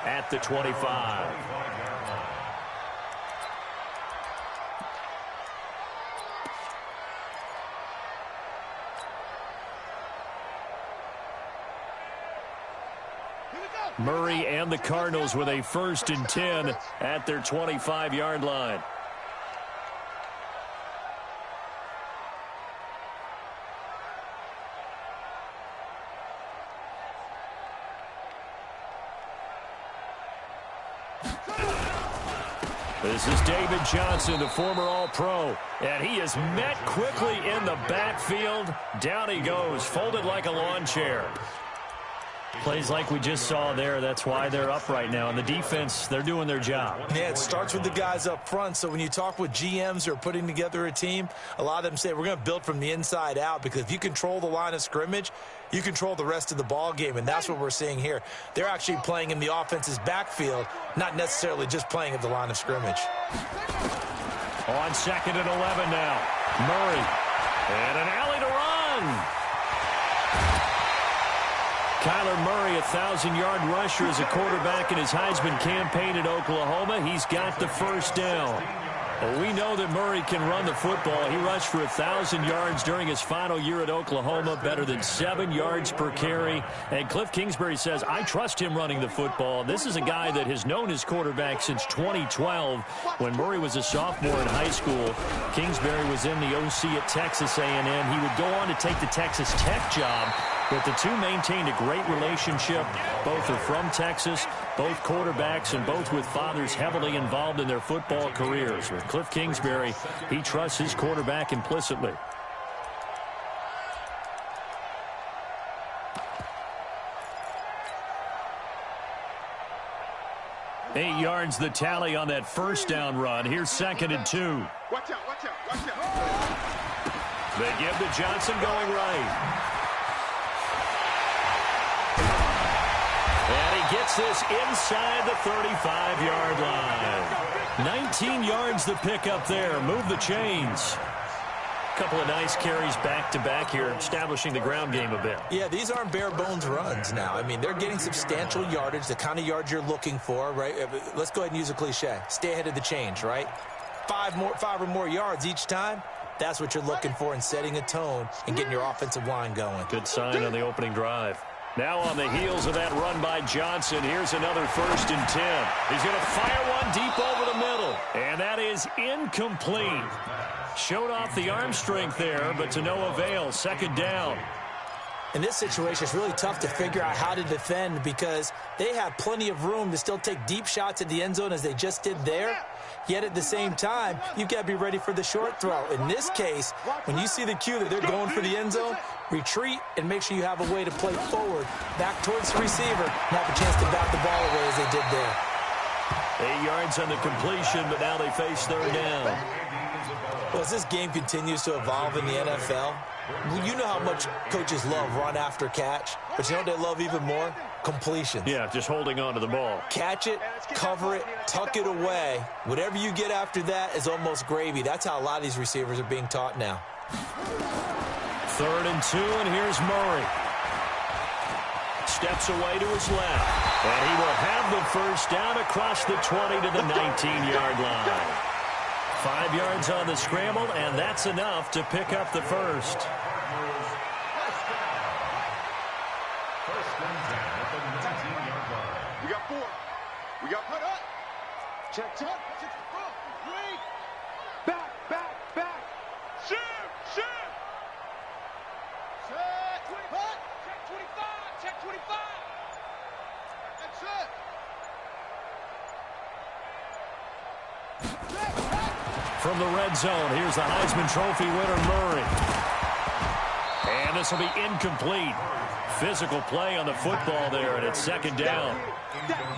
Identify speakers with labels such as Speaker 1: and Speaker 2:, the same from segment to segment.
Speaker 1: at the 25. Murray and the Cardinals with a 1st and 10 at their 25-yard line. This is David Johnson, the former All-Pro, and he is met quickly in the backfield. Down he goes, folded like a lawn chair. Plays like we just saw there. That's why they're up right now. And the defense, they're doing their job.
Speaker 2: Yeah, it starts with the guys up front. So when you talk with GMs who are putting together a team, a lot of them say we're going to build from the inside out, because if you control the line of scrimmage, you control the rest of the ball game, and that's what we're seeing here. They're actually playing in the offense's backfield, not necessarily just playing at the line of scrimmage.
Speaker 1: On 2nd and 11 now. Murray. And an alley to run. Kyler Murray, a 1,000-yard rusher as a quarterback in his Heisman campaign at Oklahoma. He's got the 1st down. Well, we know that Murray can run the football. He rushed for 1,000 yards during his final year at Oklahoma, better than 7 yards per carry. And Cliff Kingsbury says, I trust him running the football. This is a guy that has known his quarterback since 2012 when Murray was a sophomore in high school. Kingsbury was in the OC at Texas A&M. He would go on to take the Texas Tech job. But the two maintained a great relationship. Both are from Texas, both quarterbacks, and both with fathers heavily involved in their football careers. With Cliff Kingsbury, he trusts his quarterback implicitly. Eight yards the tally on that 1st down run. Here's 2nd and 2.
Speaker 3: Watch out, watch out, watch out.
Speaker 1: They give to Johnson going right. And he gets this inside the 35-yard line. 19 yards the pickup there. Move the chains. Couple of nice carries back-to-back here, establishing the ground game a bit.
Speaker 2: Yeah, these aren't bare-bones runs now. I mean, they're getting substantial yardage, the kind of yards you're looking for, right? Let's go ahead and use a cliche. Stay ahead of the change, right? 5 or more yards each time. That's what you're looking for in setting a tone and getting your offensive line going.
Speaker 1: Good sign on the opening drive. Now on the heels of that run by Johnson, here's another 1st and 10. He's going to fire one deep over the middle. And that is incomplete. Showed off the arm strength there, but to no avail. 2nd down.
Speaker 2: In this situation, it's really tough to figure out how to defend, because they have plenty of room to still take deep shots at the end zone as they just did there. Yet at the same time, you've got to be ready for the short throw. In this case, when you see the cue that they're going for the end zone, retreat and make sure you have a way to play forward, back towards the receiver, and have a chance to bat the ball away as they did there.
Speaker 1: 8 yards on the completion, but now they face 3rd down.
Speaker 2: Well, as this game continues to evolve in the NFL, you know how much coaches love run after catch, but you know what they love even more? Completion.
Speaker 1: Yeah, just holding on to the ball.
Speaker 2: Catch it, cover it, tuck it away. Whatever you get after that is almost gravy. That's how a lot of these receivers are being taught now.
Speaker 1: 3rd and 2, and here's Murray. Steps away to his left. And he will have the 1st down across the 20 to the 19-yard line. 5 yards on the scramble, and that's enough to pick up the 1st.
Speaker 3: We got 4. We got put up. Check, check. Back. Shoot. Check 25. Check 25. That's it.
Speaker 1: From the red zone, here's the Heisman Trophy winner, Murray. And this will be incomplete. Physical play on the football there, and it's 2nd down.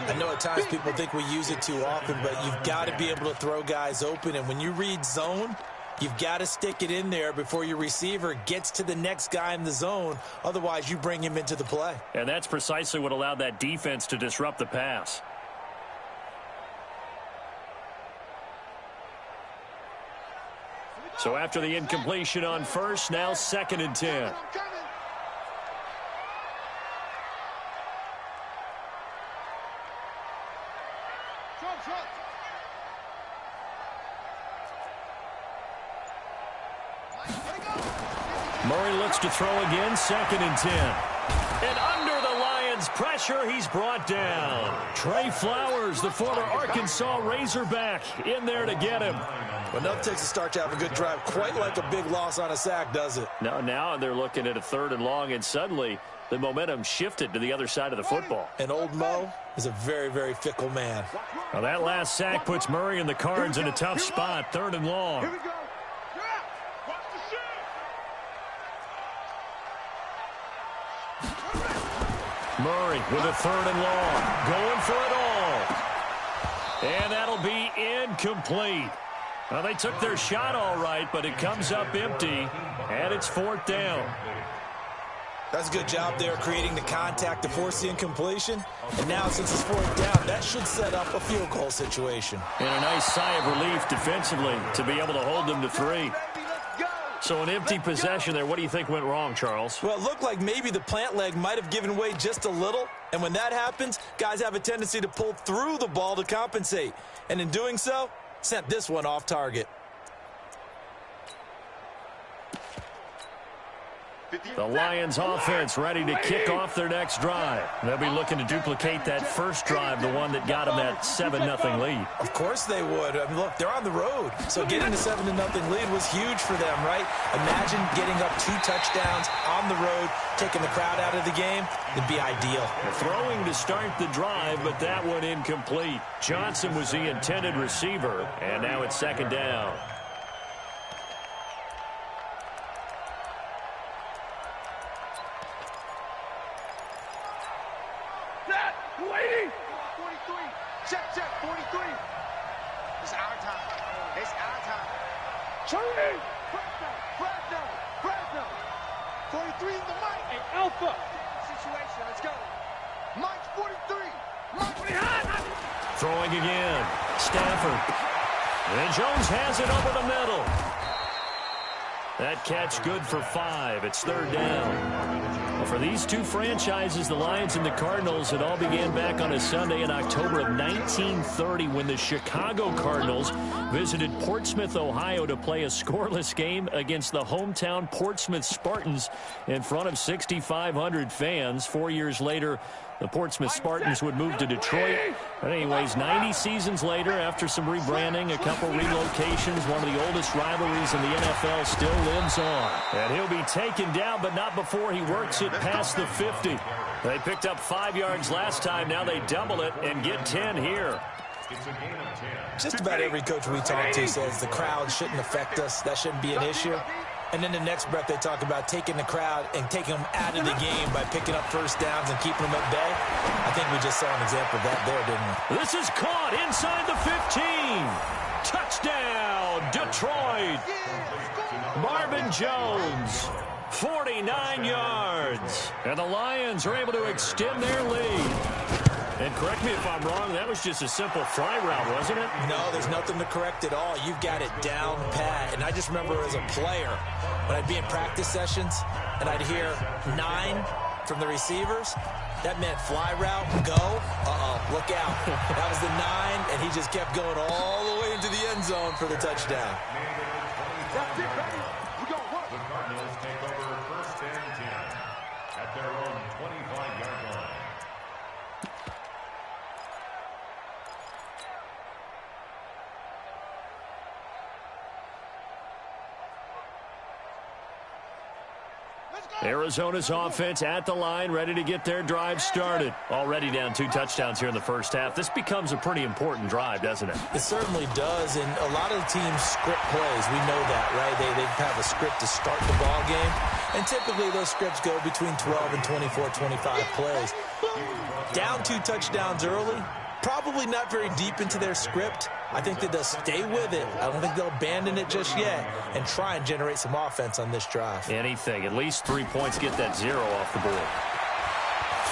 Speaker 2: I know at times people think we use it too often, but you've got to be able to throw guys open. And when you read zone, you've got to stick it in there before your receiver gets to the next guy in the zone. Otherwise, you bring him into the play.
Speaker 1: And that's precisely what allowed that defense to disrupt the pass. So after the incompletion on 1st, now 2nd and 10. Murray looks to throw again, 2nd and 10. And under the Lions' pressure, he's brought down. Trey Flowers, the former Arkansas Razorback, in there to get him.
Speaker 2: Well, nothing takes a start to have a good drive, quite like a big loss on a sack, does it?
Speaker 1: No, now they're looking at a 3rd and long, and suddenly the momentum shifted to the other side of the football.
Speaker 2: And old Mo is a very, very fickle man.
Speaker 1: Well, that last sack puts Murray and the Cards in a tough spot, 3rd and long. Murray with a 3rd and long, going for it all. And that'll be incomplete. Well, they took their shot all right, but it comes up empty, and it's 4th down.
Speaker 2: That's a good job there creating the contact to force the incompletion. And now since it's 4th down, that should set up a field goal situation.
Speaker 1: And a nice sigh of relief defensively to be able to hold them to 3. So an empty possession there. What do you think went wrong, Charles?
Speaker 2: Well, it looked like maybe the plant leg might have given way just a little. And when that happens, guys have a tendency to pull through the ball to compensate. And in doing so, sent this one off target.
Speaker 1: The Lions offense ready to kick off their next drive. They'll be looking to duplicate that first drive, the one that got them that 7-0 lead.
Speaker 2: Of course they would. I mean, look, they're on the road. So getting the 7-0 lead was huge for them, right? Imagine getting up 2 touchdowns on the road, taking the crowd out of the game. It'd be ideal.
Speaker 1: Throwing to start the drive, but that one incomplete. Johnson was the intended receiver, and now it's 2nd down.
Speaker 3: Check, 43. It's our time. It's our time.
Speaker 4: Charlie!
Speaker 3: Fresno. 43 in the mic.
Speaker 4: Hey, Alpha!
Speaker 3: Situation, let's go. Mike's 43. Mike.
Speaker 1: Throwing again. Stafford. And Jones has it over the middle. That catch good for 5. It's 3rd down. Well, for these two franchises, the Lions and the Cardinals, it all began back on a Sunday in October of 1930 when the Chicago Cardinals visited Portsmouth, Ohio to play a scoreless game against the hometown Portsmouth Spartans in front of 6,500 fans. 4 years later, the Portsmouth Spartans would move to Detroit. But anyways, 90 seasons later, after some rebranding, a couple relocations, one of the oldest rivalries in the NFL still lives on. And he'll be taken down, but not before he works it past the 50. They picked up 5 yards last time. Now they double it and get 10 here.
Speaker 2: Just about every coach we talk to says the crowd shouldn't affect us. That shouldn't be an issue. And then the next breath they talk about taking the crowd and taking them out of the game by picking up first downs and keeping them at bay. I think we just saw an example of that there, didn't we?
Speaker 1: This is caught inside the 15. Touchdown, Detroit. Marvin Jones, 49 yards. And the Lions are able to extend their lead. And correct me if I'm wrong, that was just a simple fly route, wasn't it?
Speaker 2: No, there's nothing to correct at all. You've got it down pat. And I just remember as a player, when I'd be in practice sessions and I'd hear 9 from the receivers, that meant fly route, go, look out. That was the 9, and he just kept going all the way into the end zone for the touchdown.
Speaker 3: That's it, baby. We go work.
Speaker 5: The Cardinals take over 1st and 10 at their own 25-yard line.
Speaker 1: Arizona's offense at the line, ready to get their drive started. Already down 2 touchdowns here in the first half. This becomes a pretty important drive, doesn't it?
Speaker 2: It certainly does, and a lot of the teams script plays. We know that, right? They have a script to start the ball game, and typically those scripts go between 12 and 24, 25 plays. Down 2 touchdowns early, probably not very deep into their script. I think that they'll stay with it. I don't think they'll abandon it just yet and try and generate some offense on this drive.
Speaker 1: Anything. At least 3 points, get that 0 off the board.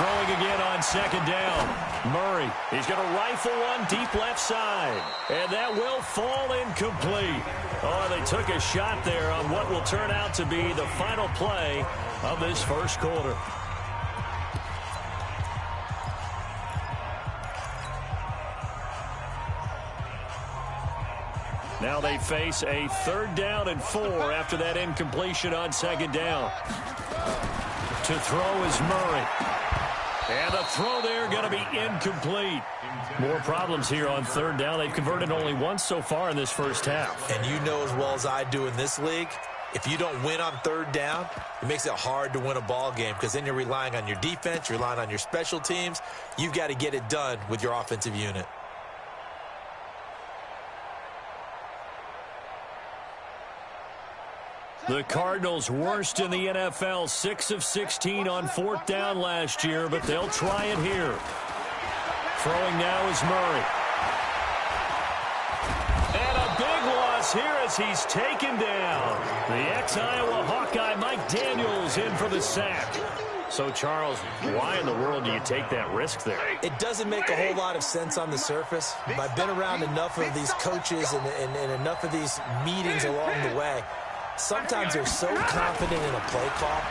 Speaker 1: Throwing again on 2nd down. Murray, he's going to rifle one deep left side. And that will fall incomplete. Oh, they took a shot there on what will turn out to be the final play of this first quarter. Now they face a 3rd down and 4 after that incompletion on 2nd down. To throw is Murray. And the throw there going to be incomplete. More problems here on 3rd down. They've converted only once so far in this first half.
Speaker 2: And you know as well as I do in this league, if you don't win on 3rd down, it makes it hard to win a ball game because then you're relying on your defense, you're relying on your special teams. You've got to get it done with your offensive unit.
Speaker 1: The Cardinals worst in the NFL, 6 of 16 on 4th down last year, but they'll try it here. Throwing now is Murray. And a big loss here as he's taken down. The ex-Iowa Hawkeye Mike Daniels in for the sack. So, Charles, why in the world do you take that risk there?
Speaker 2: It doesn't make a whole lot of sense on the surface. But I've been around enough of these coaches and enough of these meetings along the way. Sometimes they're so confident in a play call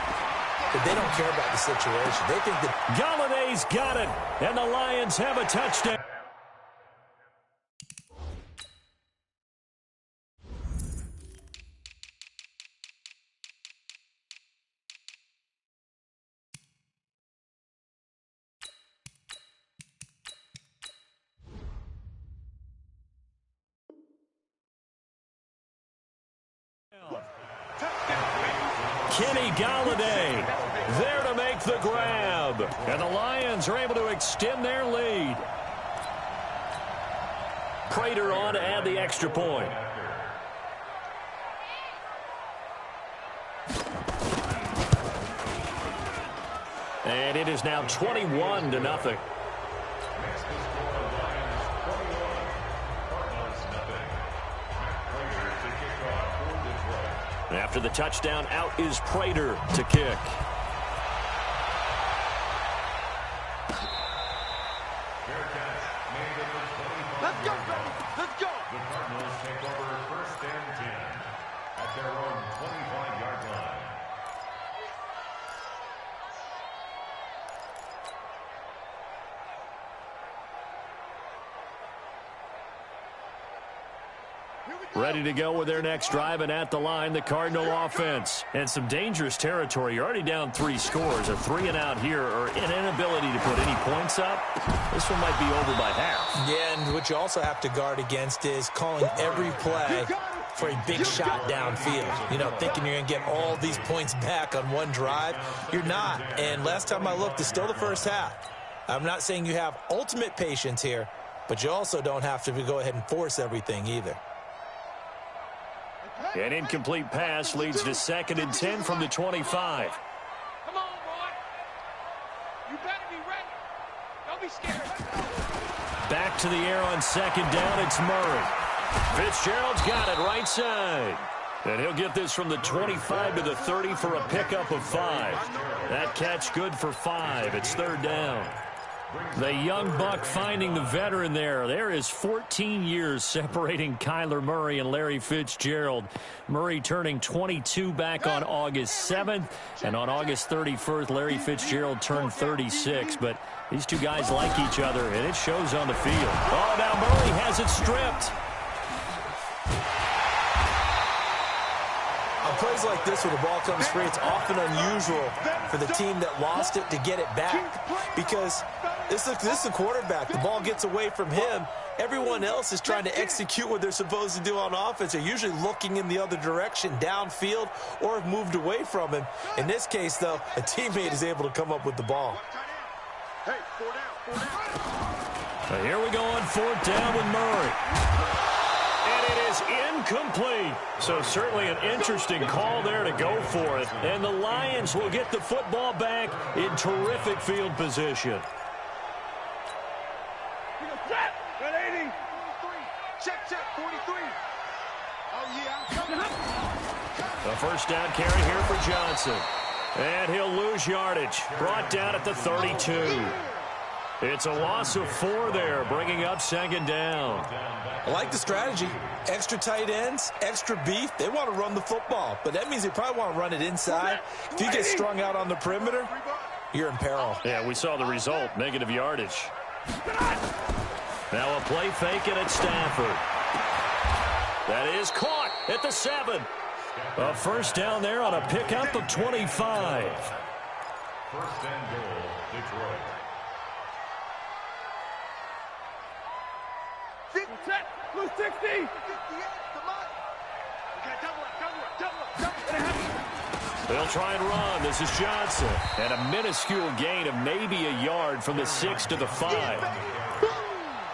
Speaker 2: that they don't care about the situation. They think that
Speaker 1: Galladay's got it, and the Lions have a touchdown. Kenny Galladay there to make the grab. And the Lions are able to extend their lead. Prater on to add the extra point. And it is now 21-0. After the touchdown, out is Prater to kick.
Speaker 3: Let's go, baby. Let's go.
Speaker 5: The Cardinals take over 1st and 10 at their own 25-yard line.
Speaker 1: Ready to go with their next drive, and at the line, the Cardinal offense. And some dangerous territory. You're already down 3 scores. A 3-and-out here, or an inability to put any points up. This one might be over by half.
Speaker 2: Yeah, and what you also have to guard against is calling every play for a big shot downfield. You know, thinking you're going to get all these points back on one drive. You're not. And last time I looked, it's still the first half. I'm not saying you have ultimate patience here, but you also don't have to go ahead and force everything either.
Speaker 1: An incomplete pass leads to 2nd and 10 from the 25.
Speaker 4: Come on, boy. You better be ready. Don't be scared.
Speaker 1: Back to the air on 2nd down, it's Murray. Fitzgerald's got it right side. And he'll get this from the 25 to the 30 for a pickup of 5. That catch good for 5. It's 3rd down. The young buck finding the veteran there. There is 14 years separating Kyler Murray and Larry Fitzgerald. Murray turning 22 back on August 7th. And on August 31st, Larry Fitzgerald turned 36. But these two guys like each other, and it shows on the field. Oh, now Murray has it stripped.
Speaker 2: On plays like this where the ball comes free, it's often unusual for the team that lost it to get it back. Because this is the quarterback. The ball gets away from him. Everyone else is trying to execute what they're supposed to do on offense. They're usually looking in the other direction, downfield, or have moved away from him. In this case, though, a teammate is able to come up with the ball.
Speaker 3: Hey, 4 down, 4 down.
Speaker 1: So here we go on 4th down with Murray. And it is incomplete. So certainly an interesting call there to go for it. And the Lions will get the football back in terrific field position.
Speaker 3: Check, 43. Oh, yeah, I'm coming.
Speaker 1: A 1st down carry here for Johnson. And he'll lose yardage. Brought down at the 32. It's a loss of 4 there, bringing up 2nd down.
Speaker 2: I like the strategy. Extra tight ends, extra beef. They want to run the football, but that means they probably want to run it inside. If you get strung out on the perimeter, you're in peril.
Speaker 1: Yeah, we saw the result, negative yardage. Now a play fake, and it's Stafford. That is caught at the 7. A first down there on a pickup of 25.
Speaker 5: First and goal, Detroit.
Speaker 4: Set. Blue 60.
Speaker 3: 58, come on. Okay, double up.
Speaker 1: They'll try and run. This is Johnson. And a minuscule gain of maybe a yard from the 6 to the 5.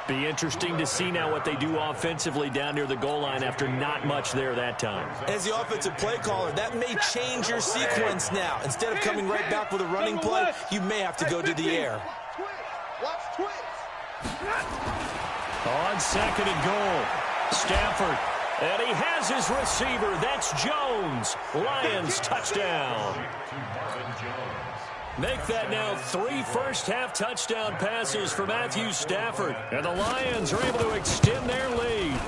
Speaker 1: Be interesting to see now what they do offensively down near the goal line after not much there that time.
Speaker 2: As the offensive play caller, that may change your sequence now. Instead of coming right back with a running play, you may have to go to the air.
Speaker 3: Watch twins.
Speaker 1: On second and goal, Stafford. And he has his receiver. That's Jones. Lions touchdown. Make that now 3 first-half touchdown passes for Matthew Stafford. And the Lions are able to extend their lead.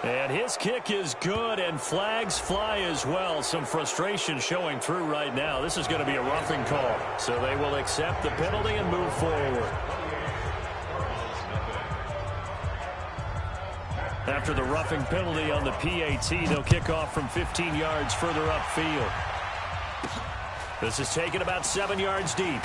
Speaker 1: And his kick is good, and flags fly as well. Some frustration showing through right now. This is going to be a roughing call. So they will accept the penalty and move forward. After the roughing penalty on the PAT, they'll kick off from 15 yards further upfield. This is taken about 7 yards deep.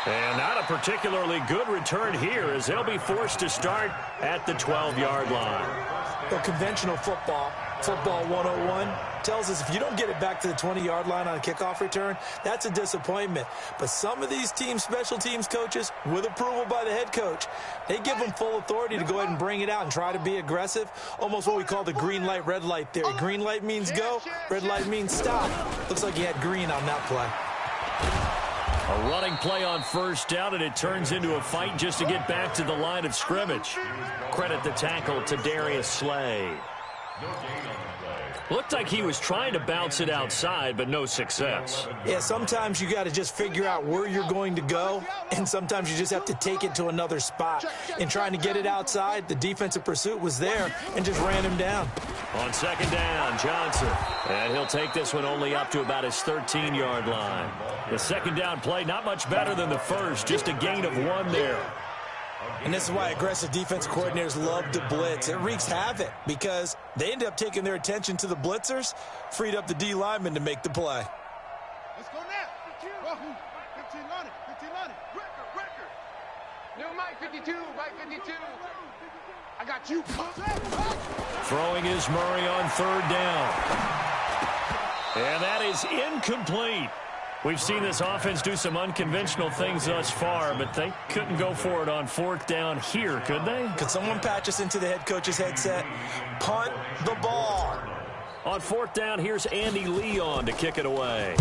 Speaker 1: And not a particularly good return here as they'll be forced to start at the 12-yard line.
Speaker 2: Well, conventional football 101, tells us if you don't get it back to the 20-yard line on a kickoff return, that's a disappointment. But some of these team special teams coaches, with approval by the head coach, they give them full authority to go ahead and bring it out and try to be aggressive, almost what we call the green light, red light theory. Green light means go, red light means stop. Looks like he had green on that play.
Speaker 1: A running play on first down, and it turns into a fight just to get back to the line of scrimmage. Credit the tackle to Darius Slay. Looked like he was trying to bounce it outside, but no success.
Speaker 2: Yeah, sometimes you got to just figure out where you're going to go, and sometimes you just have to take it to another spot. In trying to get it outside, the defensive pursuit was there and just ran him down.
Speaker 1: On second down, Johnson. And he'll take this one only up to about his 13-yard line. The second down play, not much better than the first, just a gain of 1 there.
Speaker 2: And this is why aggressive defense coordinators love to blitz. It wreaks havoc because they end up taking their attention to the blitzers, freed up the D lineman to make the play.
Speaker 3: Let's go now. 15 on it. 15 on it. Record.
Speaker 4: New Mike 52, Mike 52. I got you.
Speaker 1: Throwing is Murray on third down. And that is incomplete. We've seen this offense do some unconventional things thus far, but they couldn't go for it on fourth down here, could they?
Speaker 2: Could someone patch us into the head coach's headset? Punt the ball.
Speaker 1: On fourth down, here's Andy Leon to kick it away.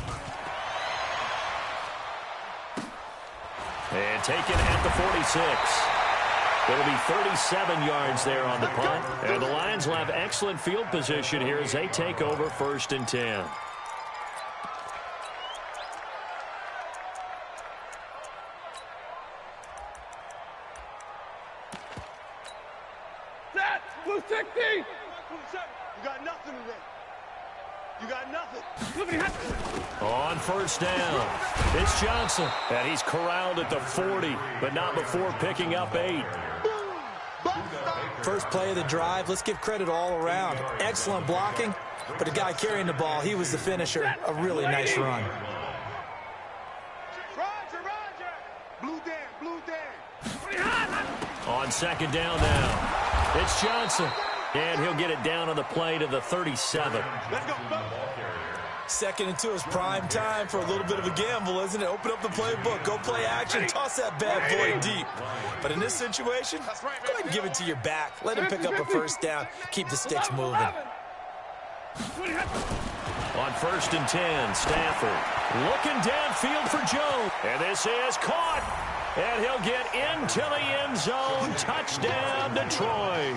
Speaker 1: And taken at the 46. It'll be 37 yards there on the punt. And the Lions will have excellent field position here as they take over first and 10.
Speaker 4: Blue 60!
Speaker 3: You got nothing today. You got nothing.
Speaker 1: On first down, it's Johnson. And he's corralled at the 40, but not before picking up 8.
Speaker 2: First play of the drive, let's give credit all around. Excellent blocking, but the guy carrying the ball, he was the finisher. A really nice run.
Speaker 3: Roger. Blue Dan.
Speaker 1: On second down now. It's Johnson, and he'll get it down on the play to the 37.
Speaker 3: Let's go.
Speaker 2: Second and 2 is prime time for a little bit of a gamble, isn't it? Open up the playbook, go play action, toss that bad boy deep. But in this situation, go ahead and give it to your back. Let him pick up a first down, keep the sticks moving.
Speaker 1: On first and 10, Stafford looking downfield for Jones. And this is caught. And he'll get into the end zone. Touchdown, Detroit.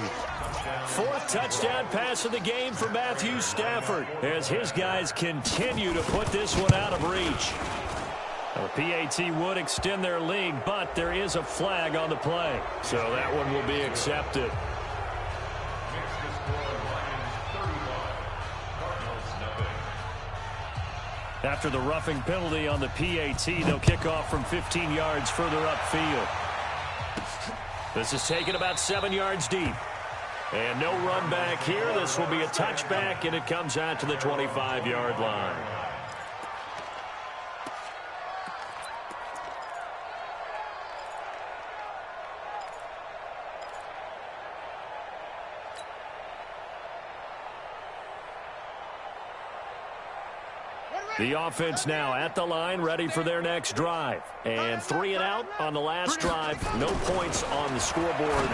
Speaker 1: Fourth touchdown pass of the game for Matthew Stafford as his guys continue to put this one out of reach. The PAT would extend their lead, but there is a flag on the play. So that one will be accepted. After the roughing penalty on the PAT, they'll kick off from 15 yards further upfield. This is taken about 7 yards deep. And no run back here. This will be a touchback, and it comes out to the 25-yard line. The offense now at the line, ready for their next drive. And 3 and out on the last drive. No points on the scoreboard.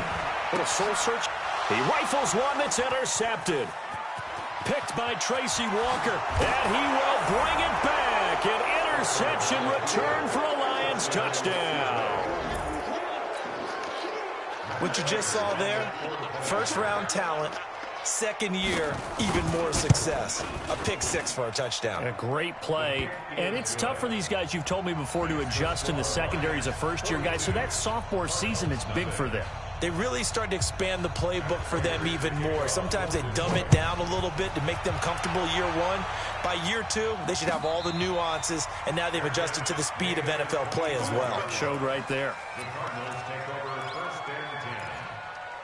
Speaker 1: Little soul search. He rifles one that's intercepted. Picked by Tracy Walker. And he will bring it back. An interception return for a Lions touchdown.
Speaker 2: What you just saw there, first-round talent. Second year, even more success. A pick 6 for a touchdown.
Speaker 1: A great play. And it's tough for these guys, you've told me before, to adjust in the secondary as a first-year guy. So that sophomore season is big for them.
Speaker 2: They really start to expand the playbook for them even more. Sometimes they dumb it down a little bit to make them comfortable year 1. By year 2, they should have all the nuances, and now they've adjusted to the speed of NFL play as well.
Speaker 1: Showed right there.
Speaker 5: The Cardinals take over first and 10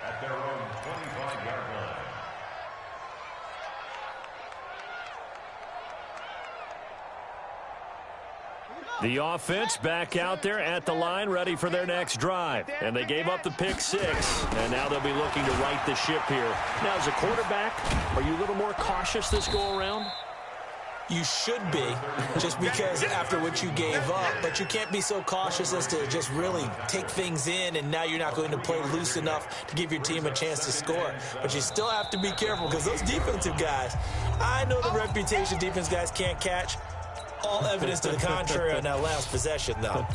Speaker 5: at their own 25-yard line.
Speaker 1: The offense back out there at the line, ready for their next drive. And they gave up the pick 6, and now they'll be looking to right the ship here. Now, as a quarterback, are you a little more cautious this go-around?
Speaker 2: You should be, just because after what you gave up, but you can't be so cautious as to just really take things in, and now you're not going to play loose enough to give your team a chance to score. But you still have to be careful, because those defensive guys, I know the reputation defense guys can't catch. All evidence to the contrary on that last possession, though.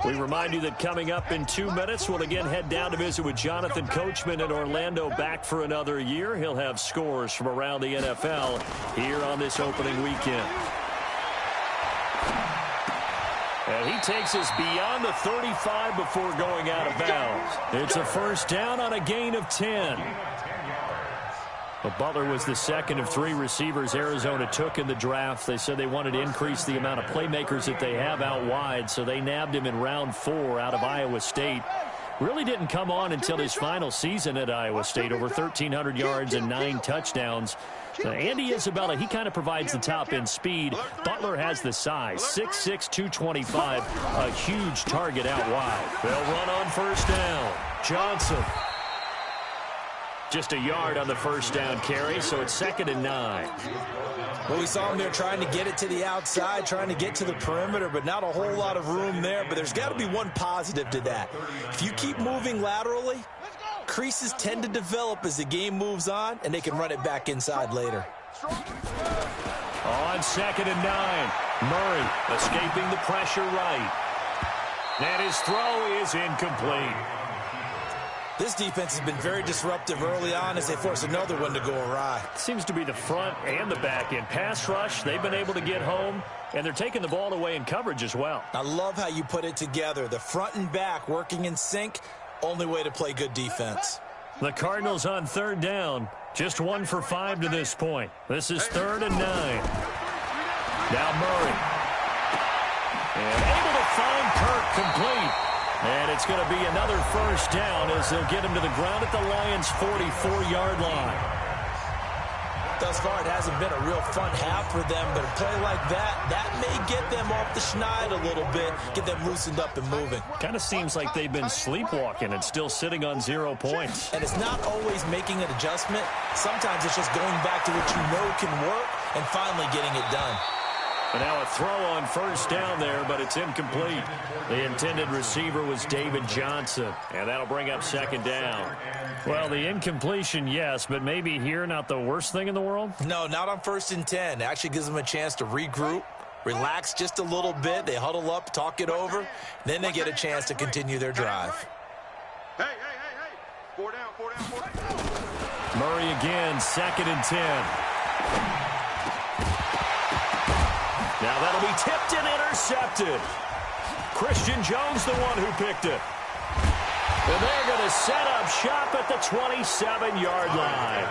Speaker 1: We remind you that coming up in 2 minutes, we'll again head down to visit with Jonathan Coachman in Orlando, back for another year. He'll have scores from around the NFL here on this opening weekend. And he takes us beyond the 35 before going out of bounds. It's a first down on a gain of 10. But Butler was the second of 3 receivers Arizona took in the draft. They said they wanted to increase the amount of playmakers that they have out wide, so they nabbed him in round 4 out of Iowa State. Really didn't come on until his final season at Iowa State, over 1,300 yards and 9 touchdowns. Andy Isabella, he kind of provides the top-end speed. Butler has the size, 6'6", 225, a huge target out wide. They'll run on first down. Johnson. Just a yard on the first down carry, so it's 2nd and 9.
Speaker 2: Well, we saw him there trying to get it to the outside, trying to get to the perimeter, but not a whole lot of room there. But there's got to be one positive to that. If you keep moving laterally, creases tend to develop as the game moves on, and they can run it back inside later.
Speaker 1: On 2nd and 9, Murray escaping the pressure right. And his throw is incomplete.
Speaker 2: This defense has been very disruptive early on as they force another one to go awry.
Speaker 1: Seems to be the front and the back end. Pass rush, they've been able to get home, and they're taking the ball away in coverage as well.
Speaker 2: I love how you put it together. The front and back working in sync, only way to play good defense.
Speaker 1: The Cardinals on 3rd down, just 1 for 5 to this point. This is 3rd and 9. Now Murray. And able to find Kirk complete. And it's going to be another first down as they'll get him to the ground at the Lions' 44-yard line.
Speaker 2: Thus far, it hasn't been a real fun half for them, but a play like that may get them off the schneid a little bit, get them loosened up and moving.
Speaker 1: Kind of seems like they've been sleepwalking and still sitting on 0 points.
Speaker 2: And it's not always making an adjustment. Sometimes it's just going back to what you know can work and finally getting it done.
Speaker 1: And now a throw on first down there, but it's incomplete. The intended receiver was David Johnson, and that'll bring up 2nd down. Well, the incompletion, yes, but maybe here not the worst thing in the world?
Speaker 2: No, not on 1st and 10. It actually gives them a chance to regroup, relax just a little bit. They huddle up, talk it over. Then they get a chance to continue their drive.
Speaker 3: Hey. 4 down.
Speaker 1: Murray again, 2nd and 10. Now that'll be tipped and intercepted. Christian Jones, the one who picked it. And they're going to set up shop at the 27-yard line.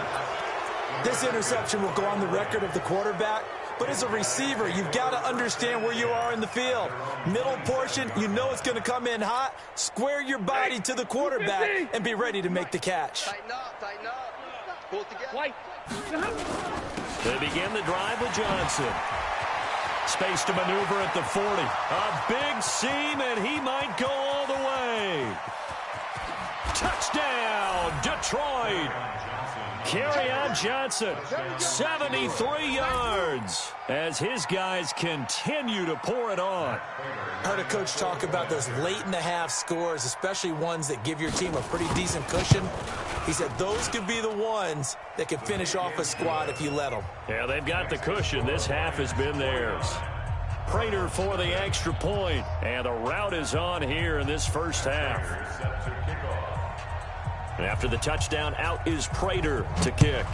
Speaker 2: This interception will go on the record of the quarterback, But as a receiver, you've got to understand where you are in the field. Middle portion, you know it's going to come in hot. Square your body to the quarterback and be ready to make the catch.
Speaker 3: Tighten up, tighten up. Pull it together.
Speaker 1: They begin the drive with Johnson. Space to maneuver at the 40. A big seam, and he might go all the way. Touchdown, Detroit. Kerryon Johnson, 73 yards, as his guys continue to pour it on.
Speaker 2: I heard a coach talk about those late-in-the-half scores, especially ones that give your team a pretty decent cushion. He said those could be the ones that can finish off a squad if you let them.
Speaker 1: Yeah, they've got the cushion. This half has been theirs. Prater for the extra point, and the route is on here in this first half. And after the touchdown, out is Prater to kick.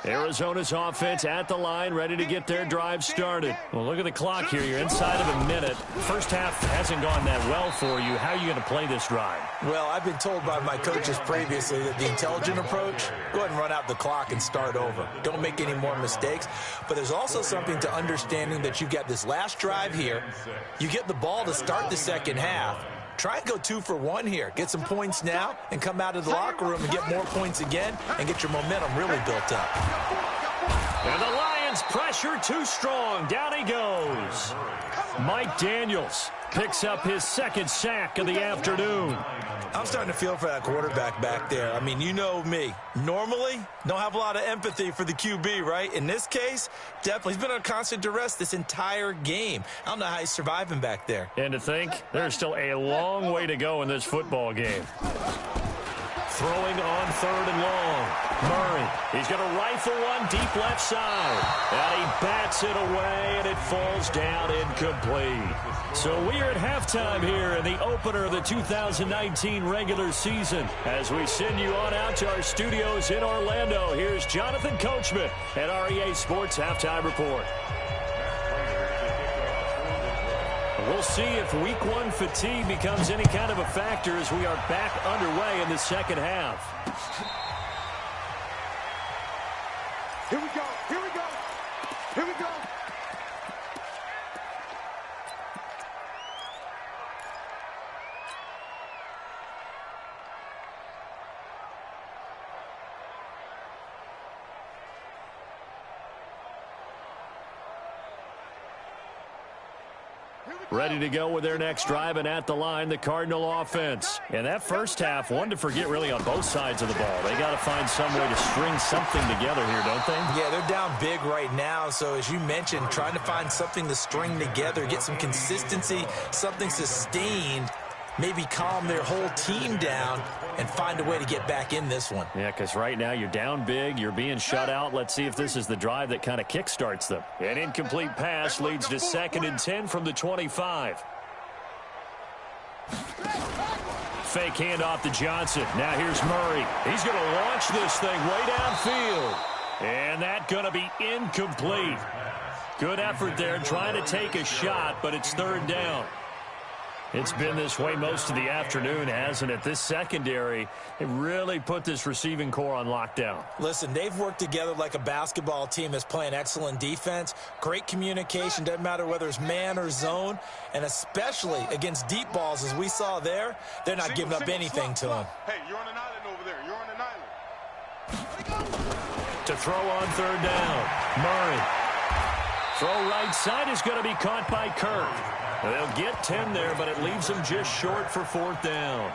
Speaker 1: Arizona's offense at the line, ready to get their drive started. Well, look at the clock here. You're inside of a minute. First half hasn't gone that well for you. How are you going to play this drive?
Speaker 2: Well, I've been told by my coaches previously that the intelligent approach, go ahead and run out the clock and start over. Don't make any more mistakes. But there's also something to understanding that you got this last drive here. You get the ball to start the second half. Try and go 2 for 1 here. Get some points now and come out of the locker room and get more points again and get your momentum really built up.
Speaker 1: And the Lions pressure too strong. Down he goes. Mike Daniels picks up his second sack of the afternoon.
Speaker 2: I'm starting to feel for that quarterback back there. I mean, you know me. Normally, don't have a lot of empathy for the QB, right? In this case, definitely. He's been under constant duress this entire game. I don't know how he's surviving back there.
Speaker 1: And to think, there's still a long way to go in this football game. Throwing on 3rd and long. Murray, he's going to rifle one deep left side. And he bats it away, and it falls down incomplete. So we are at halftime here in the opener of the 2019 regular season. As we send you on out to our studios in Orlando, here's Jonathan Coachman at REA Sports Halftime Report. We'll see if week 1 fatigue becomes any kind of a factor as we are back underway in the second half.
Speaker 3: Here we go, here we go, here we go.
Speaker 1: Ready to go with their next drive, and at the line, the Cardinal offense. And that first half, one to forget really on both sides of the ball. They got to find some way to string something together here, don't they?
Speaker 2: Yeah, they're down big right now. So as you mentioned, trying to find something to string together, get some consistency, something sustained, maybe calm their whole team down and find a way to get back in this one.
Speaker 1: Yeah, because right now you're down big, you're being shut out. Let's see if this is the drive that kind of kickstarts them. An incomplete pass leads to 2nd and 10 from the 25. Fake handoff to Johnson. Now here's Murray. He's going to launch this thing way downfield. And that's going to be incomplete. Good effort there trying to take a shot, but it's 3rd down. It's been this way most of the afternoon, hasn't it? This secondary, they really put this receiving core on lockdown.
Speaker 2: Listen, they've worked together like a basketball team that's playing excellent defense. Great communication, doesn't matter whether it's man or zone. And especially against deep balls, as we saw there, they're not giving up anything to them.
Speaker 3: Hey, you're on an island over there. You're on an island.
Speaker 1: To throw on 3rd down, Murray. Throw right side is going to be caught by Kirk. They'll get 10 there, but it leaves them just short for 4th down.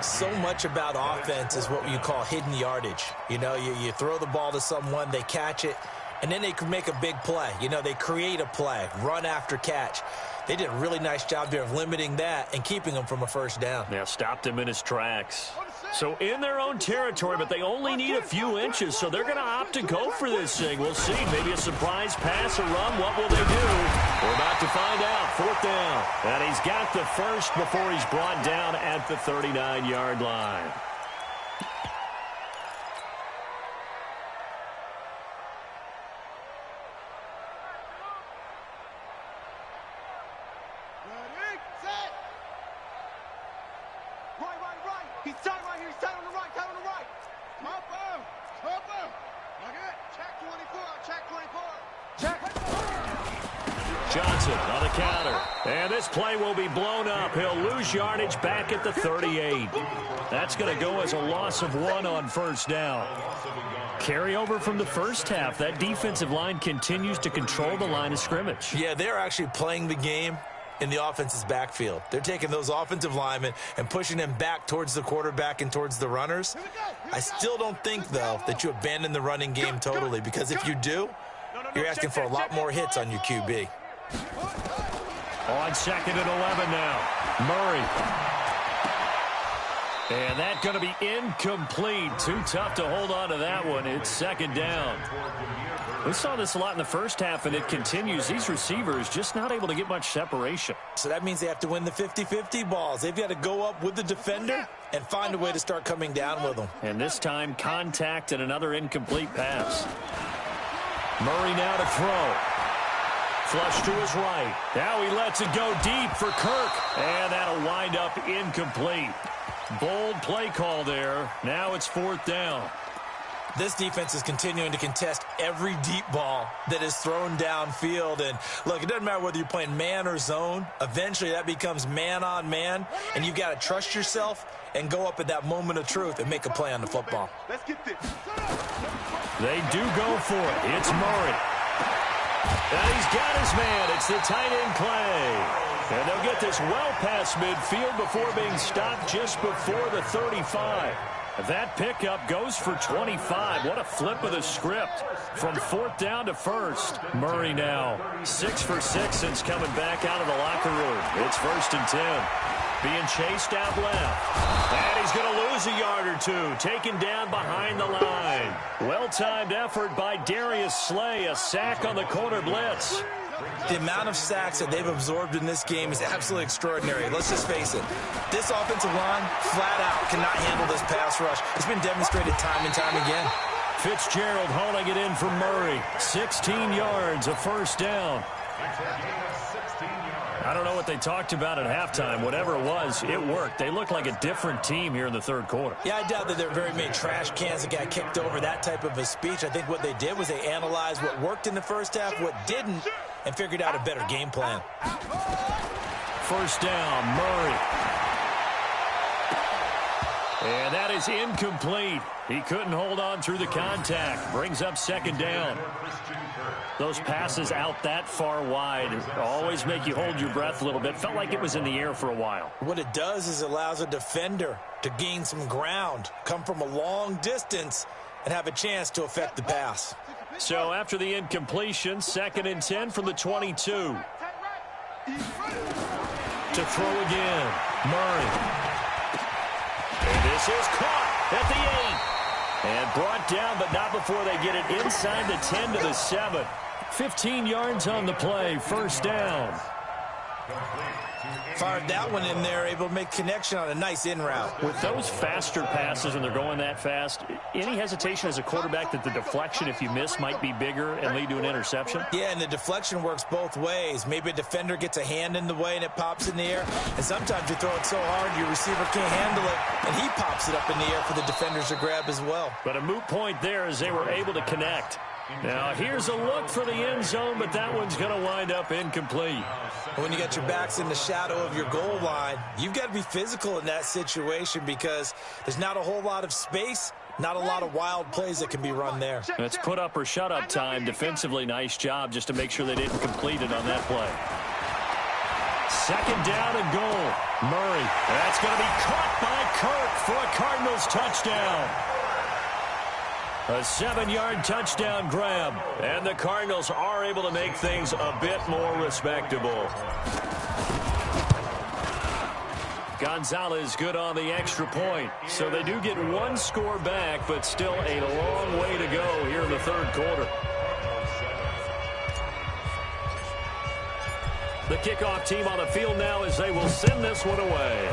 Speaker 2: So much about offense is what you call hidden yardage. You know, you throw the ball to someone, they catch it, and then they can make a big play. You know, they create a play, run after catch. They did a really nice job there of limiting that and keeping him from a 1st down.
Speaker 1: Yeah, stopped him in his tracks. So in their own territory, but they only need a few inches, so they're going to opt to go for this thing. We'll see. Maybe a surprise pass or run. What will they do? We're about to find out. 4th down. And he's got the first before he's brought down at the 39-yard line.
Speaker 3: Check 24. Check 24. Check.
Speaker 1: Johnson on the counter. And this play will be blown up. He'll lose yardage back at the 38. That's going to go as a loss of 1 on first down. Carryover from the first half. That defensive line continues to control the line of scrimmage.
Speaker 2: Yeah, they're actually playing the game in the offense's backfield. They're taking those offensive linemen and pushing them back towards the quarterback and towards the runners. I still don't think, though, that you abandon the running game totally, because if you do, you're asking for a lot more hits on your QB.
Speaker 1: On 2nd and 11 now. Murray. And that's going to be incomplete. Too tough to hold on to that one. It's 2nd down. We saw this a lot in the first half, and it continues. These receivers just not able to get much separation.
Speaker 2: So that means they have to win the 50-50 balls. They've got to go up with the defender and find a way to start coming down with them.
Speaker 1: And this time, contact and another incomplete pass. Murray now to throw. Flush to his right. Now he lets it go deep for Kirk. And that'll wind up incomplete. Bold play call there. Now it's 4th down.
Speaker 2: This defense is continuing to contest every deep ball that is thrown downfield. And, look, it doesn't matter whether you're playing man or zone. Eventually, that becomes man-on-man, and you've got to trust yourself and go up at that moment of truth and make a play on the football.
Speaker 3: Let's get this.
Speaker 1: They do go for it. It's Murray. And he's got his man. It's the tight end play. And they'll get this well past midfield before being stopped just before the 35. That pickup goes for 25. What a flip of the script. From 4th down to 1st. Murray now 6 for 6 since coming back out of the locker room. It's 1st and 10. Being chased out left. And he's going to lose a yard or two. Taken down behind the line. Well-timed effort by Darius Slay. A sack on the corner blitz.
Speaker 2: The amount of sacks that they've absorbed in this game is absolutely extraordinary. Let's just face it. This offensive line, flat out, cannot handle this pass rush. It's been demonstrated time and time again.
Speaker 1: Fitzgerald hauling it in for Murray. 16 yards, a 1st down. I don't know what they talked about at halftime. Whatever it was, it worked. They look like a different team here in the 3rd quarter.
Speaker 2: Yeah, I doubt that there are very many trash cans that got kicked over, that type of a speech. I think what they did was they analyzed what worked in the first half, what didn't, and figured out a better game plan.
Speaker 1: 1st down, Murray. And that is incomplete. He couldn't hold on through the contact. Brings up 2nd down. Those passes out that far wide always make you hold your breath a little bit. Felt like it was in the air for a while.
Speaker 2: What it does is it allows a defender to gain some ground, come from a long distance, and have a chance to affect the pass.
Speaker 1: So after the incompletion, 2nd and 10 from the 22. To throw again, Murray. And this is caught at the 8. And brought down, but not before they get it inside the 10 to the 7. 15 yards on the play, 1st down.
Speaker 2: Fired that one in there, able to make connection on a nice in route.
Speaker 1: With those faster passes and they're going that fast, any hesitation as a quarterback that the deflection, if you miss, might be bigger and lead to an interception?
Speaker 2: Yeah, and the deflection works both ways. Maybe a defender gets a hand in the way and it pops in the air. And sometimes you throw it so hard your receiver can't handle it, and he pops it up in the air for the defenders to grab as well.
Speaker 1: But a moot point there as they were able to connect. Now, here's a look for the end zone, but that one's going to wind up incomplete.
Speaker 2: When you got your backs in the shadow of your goal line, you've got to be physical in that situation because there's not a whole lot of space, not a lot of wild plays that can be run there.
Speaker 1: That's put up or shut up time. Defensively, nice job just to make sure they didn't complete it on that play. 2nd down and goal. Murray. That's going to be caught by Kirk for a Cardinals touchdown. A 7-yard touchdown grab, and the Cardinals are able to make things a bit more respectable. Gonzalez good on the extra point, so they do get one score back, but still a long way to go here in the 3rd quarter. The kickoff team on the field now as they will send this one away.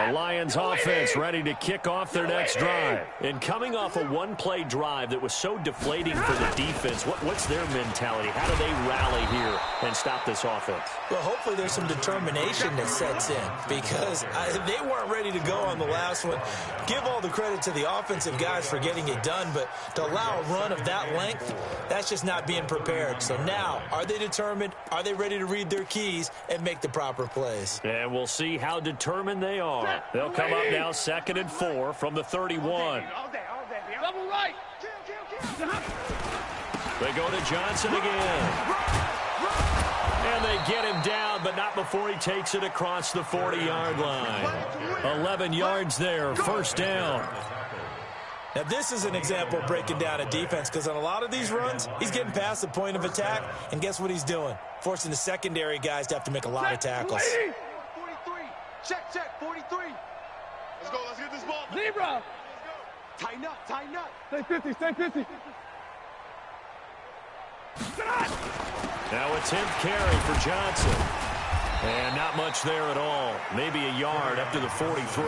Speaker 1: The Lions offense ready to kick off their next drive. And coming off a one-play drive that was so deflating for the defense, what's their mentality? How do they rally here and stop this offense?
Speaker 2: Well, hopefully there's some determination that sets in because they weren't ready to go on the last one. Give all the credit to the offensive guys for getting it done, but to allow a run of that length, that's just not being prepared. So now, are they determined? Are they ready to read their keys and make the proper plays?
Speaker 1: And we'll see how determined they are. They'll come up now 2nd and 4 from the 31.
Speaker 3: All day.
Speaker 4: Double right.
Speaker 1: They go to Johnson again. And they get him down, but not before he takes it across the 40-yard line. 11 yards there, first down.
Speaker 2: Now, this is an example of breaking down a defense because on a lot of these runs, he's getting past the point of attack, and guess what he's doing? Forcing the secondary guys to have to make a lot of tackles.
Speaker 3: 43. Check, 43. Let's get this ball.
Speaker 4: Zebra.
Speaker 3: Tighten up.
Speaker 4: Stay 50.
Speaker 1: Now a 10th carry for Johnson. And not much there at all. Maybe a yard up to the 43.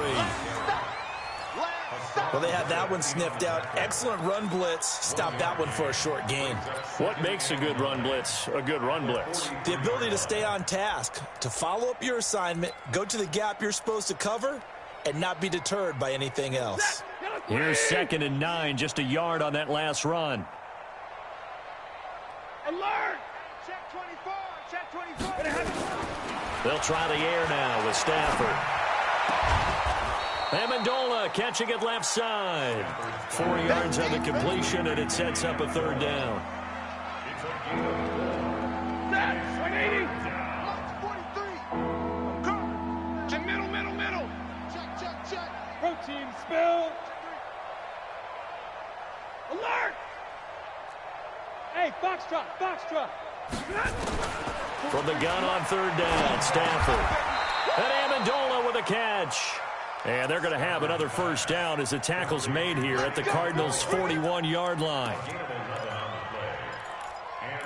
Speaker 2: Well, they had that one sniffed out. Excellent run blitz. Stop that one for a short gain.
Speaker 1: What makes a good run blitz a good run blitz?
Speaker 2: The ability to stay on task, to follow up your assignment, go to the gap you're supposed to cover, and not be deterred by anything else.
Speaker 1: Here's 2nd and 9, just a yard on that last run.
Speaker 4: Alert.
Speaker 3: Check 24.
Speaker 1: They'll try the air now with Stafford. Amendola catching it left side. 4 yards on the completion, and it sets up a 3rd down.
Speaker 4: Set. 180.
Speaker 3: 43.
Speaker 4: Middle.
Speaker 3: Check.
Speaker 4: Protein spill. Alert. Hey, Foxtrot.
Speaker 1: From the gun on 3rd down, Stafford. And Amendola with a catch. And they're going to have another first down as the tackle's made here at the Cardinals' 41-yard line.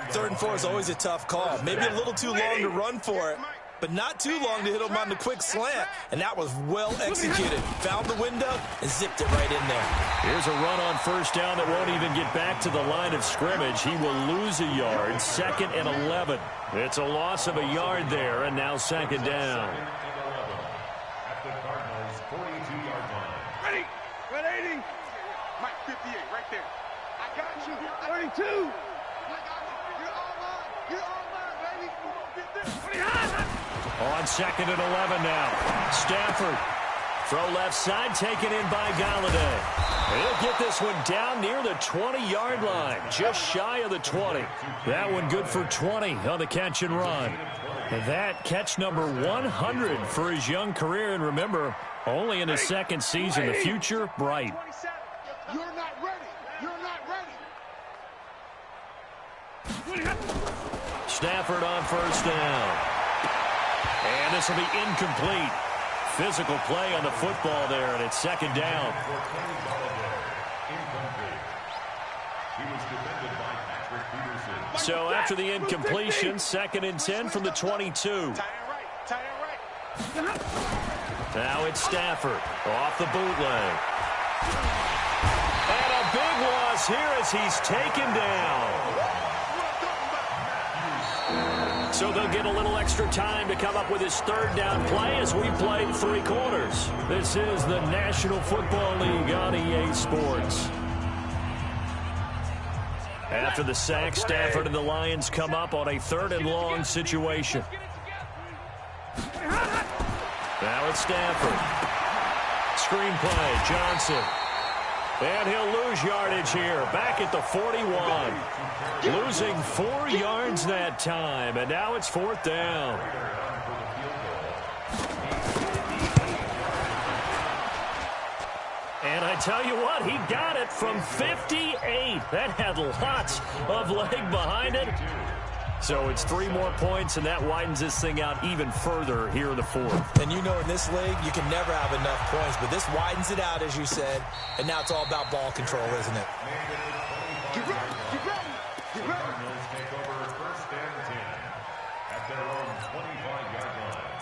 Speaker 2: 3rd and 4 is always a tough call. Maybe a little too long to run for it, but not too long to hit him on the quick slant. And that was well executed. Found the window and zipped it right in there.
Speaker 1: Here's a run on first down that won't even get back to the line of scrimmage. He will lose a yard, 2nd and 11. It's a loss of a yard there, and now 2nd down.
Speaker 5: At the Cardinals' 42-yard line.
Speaker 4: Ready. 180.
Speaker 3: Mike, 58, right there. I got you.
Speaker 4: 32.
Speaker 3: I got you. You're all mine, baby. We're going to get this.
Speaker 1: On 2nd and 11 now. Stafford. Throw left side, taken in by Galladay. He'll get this one down near the 20-yard line, just shy of the 20. That one good for 20 on the catch and run. And that catch number 100 for his young career. And remember, only in his 2nd season, the future bright.
Speaker 3: You're not ready.
Speaker 1: Stafford on first down. And this will be incomplete. Physical play on the football there, and it's 2nd down. So after the incompletion, 2nd and 10 from the 22.
Speaker 3: Tight end right.
Speaker 1: Now it's Stafford off the bootleg. And a big loss here as he's taken down. So they'll get a little extra time to come up with his 3rd down play as we played 3 quarters. This is the National Football League on EA Sports. After the sack, Stafford and the Lions come up on a 3rd and long situation. Now it's Stafford. Screen play, Johnson. And he'll lose yardage here, back at the 41. Losing 4 yards that time, and now it's 4th down. And I tell you what, he got it from 58. That had lots of leg behind it. So it's 3 more points, and that widens this thing out even further here in the 4th.
Speaker 2: And you know in this league, you can never have enough points, but this widens it out, as you said, and now it's all about ball control, isn't it?
Speaker 3: Get ready.
Speaker 5: Cardinals take over 1st and 10 at their own 25-yard line.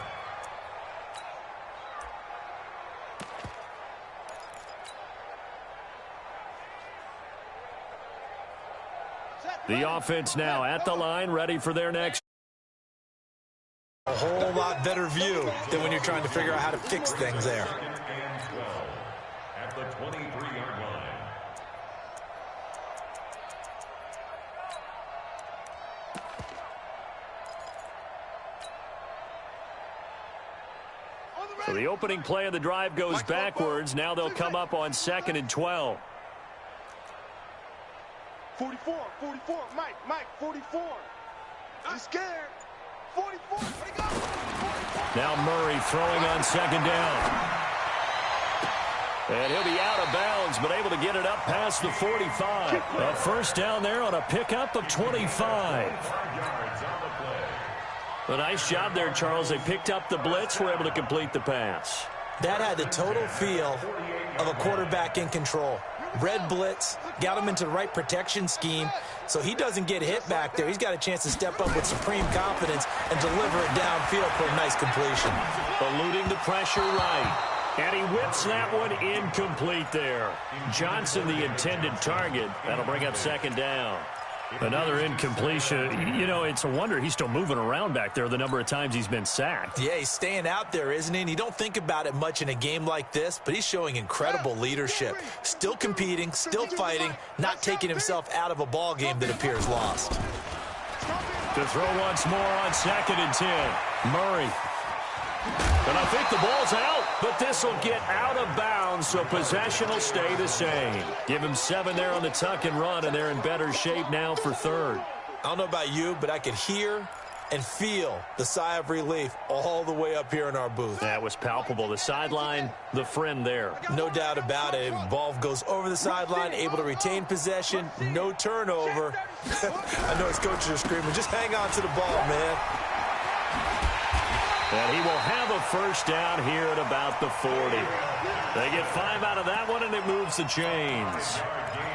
Speaker 1: The offense now at the line, ready for their next.
Speaker 2: A whole lot better view than when you're trying to figure out how to fix things there.
Speaker 5: At the 23-yard line.
Speaker 1: So the opening play of the drive goes backwards. Now they'll come up on 2nd and 12.
Speaker 3: 44, Mike, 44. I'm scared. 44, where'd he go? 44.
Speaker 1: Now Murray throwing on 2nd down. And he'll be out of bounds, but able to get it up past the 45. A first down there on a pickup of 25. A nice job there, Charles. They picked up the blitz, were able to complete the pass.
Speaker 2: That had the total feel of a quarterback in control. Red blitz, got him into the right protection scheme, so he doesn't get hit back there. He's got a chance to step up with supreme confidence and deliver it downfield for a nice completion.
Speaker 1: Eluding the pressure right. And he whips that one incomplete there. Johnson, the intended target. That'll bring up 2nd down. Another incompletion. You know, it's a wonder he's still moving around back there the number of times he's been sacked.
Speaker 2: Yeah, he's staying out there, isn't he? And you don't think about it much in a game like this, but he's showing incredible leadership. Still competing, still fighting, not taking himself out of a ball game that appears lost.
Speaker 1: To throw once more on 2nd and 10. Murray. And I think the ball's out, but this will get out of bounds, so possession will stay the same. Give him 7 there on the tuck and run, and they're in better shape now for 3rd.
Speaker 2: I don't know about you, but I could hear and feel the sigh of relief all the way up here in our booth.
Speaker 1: That was palpable. The sideline, the friend there.
Speaker 2: No doubt about it. Ball goes over the sideline, able to retain possession, no turnover. I know his coaches are screaming, just hang on to the ball, man.
Speaker 1: And he will have a first down here at about the 40. They get 5 out of that one, and it moves the chains.